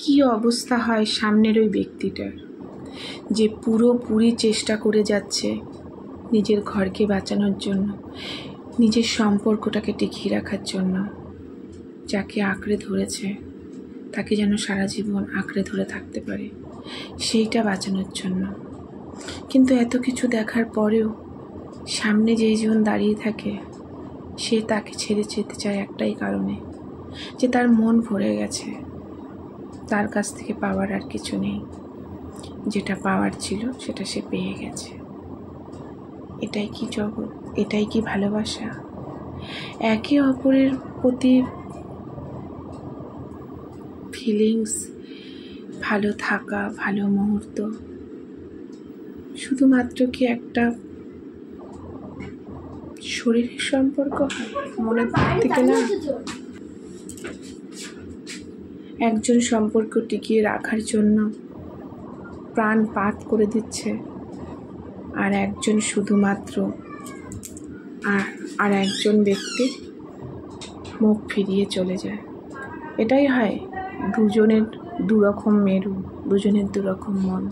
কি অবস্থা হয় সামনের ওই ব্যক্তিটার, যে পুরোপুরি চেষ্টা করে যাচ্ছে নিজের ঘরকে বাঁচানোর জন্য, নিজের সম্পর্কটাকে টিকিয়ে রাখার জন্য, যাকে আঁকড়ে ধরেছে তাকে যেন সারা জীবন আঁকড়ে ধরে থাকতে পারে, সেইটা বাঁচানোর জন্য। কিন্তু এত কিছু দেখার পরেও সামনে যেই জন দাঁড়িয়ে থাকে সে তাকে ছেড়ে যেতে চায় একটাই কারণে, যে তার মন ভরে গেছে, তার কাছ থেকে পাওয়ার আর কিছু নেই, যেটা পাওয়ার ছিল সেটা সে পেয়ে গেছে। এটাই কি জগৎ? এটাই কি ভালোবাসা? একে অপরের প্রতি ফিলিংস, ভালো থাকা, ভালো মুহূর্ত শুধুমাত্র কি একটা শরীরের সম্পর্ক হয়? মনের থেকে না। একজন সম্পর্ক টিকিয়ে রাখার জন্য প্রাণ পাত করে দিচ্ছে, আর একজন শুধুমাত্র আর একজন ব্যক্তি মুখ ফিরিয়ে চলে যায়। এটাই হয় দুজনের দুরকম মেরু, দুজনের দুরকম মন।